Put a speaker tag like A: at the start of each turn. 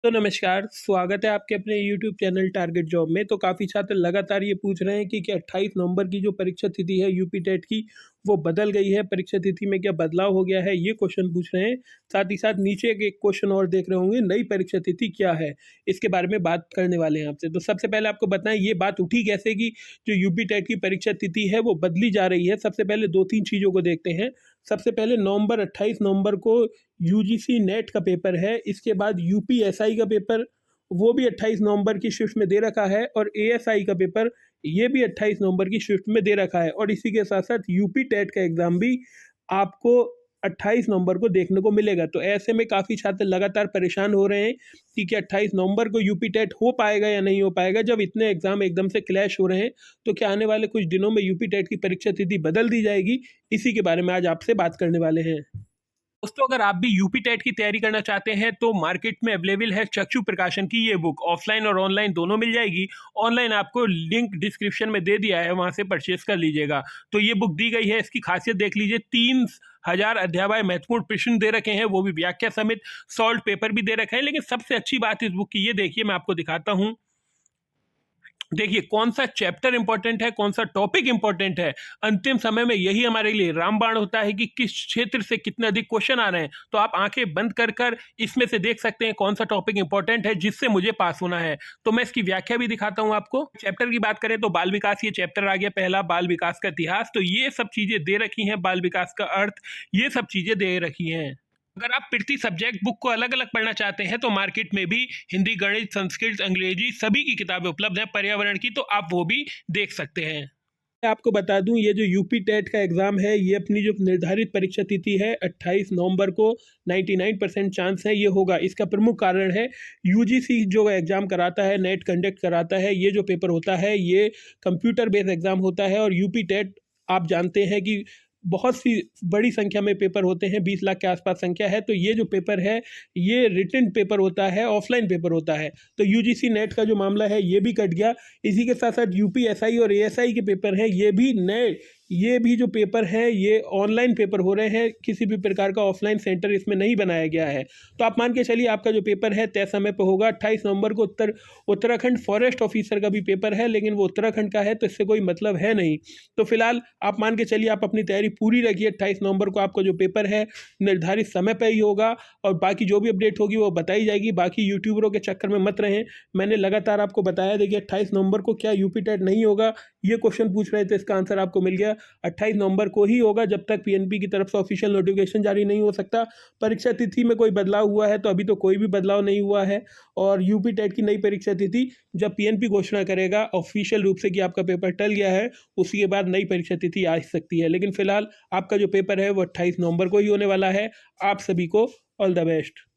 A: तो नमस्कार, स्वागत है आपके अपने यूट्यूब चैनल टारगेट जॉब में। तो काफ़ी छात्र लगातार ये पूछ रहे हैं कि क्या 28 नवंबर की जो परीक्षा तिथि है यूपी टेट की, वो बदल गई है? परीक्षा तिथि में क्या बदलाव हो गया है? ये क्वेश्चन पूछ रहे हैं। साथ ही साथ नीचे एक क्वेश्चन और देख रहे होंगे, नई परीक्षा तिथि क्या है? इसके बारे में बात करने वाले हैं आपसे। तो सबसे पहले आपको बताएँ ये बात उठी कैसे कि जो यूपी टेट की परीक्षा तिथि है वो बदली जा रही है? सबसे पहले 2-3 चीज़ों को देखते हैं। सबसे पहले 28 नवंबर को यूजीसी नेट का पेपर है, इसके बाद यूपीएसआई का पेपर वो भी 28 नवंबर की शिफ्ट में दे रखा है और एएसआई का पेपर ये भी 28 नवंबर की शिफ्ट में दे रखा है और इसी के साथ-साथ यूपी टेट का एग्ज़ाम भी आपको 28 नवंबर को देखने को मिलेगा। तो ऐसे में काफ़ी छात्र लगातार परेशान हो रहे हैं कि क्या 28 नवंबर को यूपी टेट हो पाएगा या नहीं हो पाएगा? जब इतने एग्ज़ाम एकदम से क्लैश हो रहे हैं, तो क्या आने वाले कुछ दिनों में यूपी टेट की परीक्षा तिथि बदल दी जाएगी? इसी के बारे में आज आपसे बात करने वाले हैं। दोस्तों, अगर आप भी यूपी टेट की तैयारी करना चाहते हैं तो मार्केट में अवेलेबल है चक्षु प्रकाशन की ये बुक। ऑफलाइन और ऑनलाइन दोनों मिल जाएगी। ऑनलाइन आपको लिंक डिस्क्रिप्शन में दे दिया है, वहां से परचेस कर लीजिएगा। तो ये बुक दी गई है, इसकी खासियत देख लीजिए। 3000 अध्याय महत्वपूर्ण प्रश्न दे रखे हैं, वो भी व्याख्या समेत। सॉल्व पेपर भी दे रखे हैं। लेकिन सबसे अच्छी बात इस बुक की ये देखिए, मैं आपको दिखाता हूँ। देखिए कौन सा चैप्टर इंपॉर्टेंट है, कौन सा टॉपिक इंपॉर्टेंट है। अंतिम समय में यही हमारे लिए रामबाण होता है कि किस क्षेत्र से कितने अधिक क्वेश्चन आ रहे हैं। तो आप आंखें बंद कर कर इसमें से देख सकते हैं कौन सा टॉपिक इंपॉर्टेंट है जिससे मुझे पास होना है। तो मैं इसकी व्याख्या भी दिखाता हूं आपको। चैप्टर की बात करें तो बाल विकास ये चैप्टर आ गया पहला, बाल विकास का इतिहास। तो ये सब चीजें दे रखी हैं, बाल विकास का अर्थ, ये सब चीजें दे रखी हैं। अगर आप प्रति सब्जेक्ट बुक को अलग अलग पढ़ना चाहते हैं तो मार्केट में भी हिंदी, गणित, संस्कृत, अंग्रेजी सभी की किताबें उपलब्ध हैं। पर्यावरण की तो आप वो भी देख सकते हैं। मैं आपको बता दूं, ये जो यूपी टेट का एग्ज़ाम है ये अपनी जो निर्धारित परीक्षा तिथि है 28 नवंबर को 99% चांस है ये होगा। इसका प्रमुख कारण है यूजीसी जो एग्ज़ाम कराता है, नेट कंडक्ट कराता है। ये जो पेपर होता है ये कंप्यूटर बेस्ड एग्ज़ाम होता है और यूपी टेट आप जानते हैं कि बहुत सी बड़ी संख्या में पेपर होते हैं, 20 लाख के आसपास संख्या है। तो ये जो पेपर है ये रिटन पेपर होता है, ऑफलाइन पेपर होता है। तो यूजीसी नेट का जो मामला है ये भी कट गया। इसी के साथ साथ यूपीएसआई और एएसआई के पेपर हैं, ये भी नए, ये भी जो पेपर है ये ऑनलाइन पेपर हो रहे हैं। किसी भी प्रकार का ऑफलाइन सेंटर इसमें नहीं बनाया गया है। तो आप मान के चलिए आपका जो पेपर है तय समय पर होगा। 28 नवंबर को उत्तराखंड फॉरेस्ट ऑफिसर का भी पेपर है, लेकिन वो उत्तराखंड का है तो इससे कोई मतलब है नहीं। तो फिलहाल आप मान के चलिए आप अपनी तैयारी पूरी रखिए। 28 नवंबर को आपका जो पेपर है निर्धारित समय पर ही होगा और बाकी जो भी अपडेट होगी वो बताई जाएगी। बाकी यूट्यूबरों के चक्कर में मत रहें। मैंने लगातार आपको बताया, देखिए 28 नवंबर को क्या यूपी टेट नहीं होगा, ये क्वेश्चन पूछ रहे थे, इसका आंसर आपको मिल गया। 28 नवंबर को ही होगा, जब तक पीएनपी की तरफ से ऑफिशियल नोटिफिकेशन जारी नहीं हो सकता। परीक्षा तिथि में कोई बदलाव हुआ है तो अभी तो कोई भी बदलाव नहीं हुआ है। और यूपी टेट की नई परीक्षा तिथि जब पीएनपी घोषणा करेगा ऑफिशियल रूप से कि आपका पेपर टल गया है, उसी के बाद नई परीक्षा तिथि आ सकती है। लेकिन फिलहाल आपका जो पेपर है वो 28 नवंबर को ही होने वाला है। आप सभी को ऑल द बेस्ट।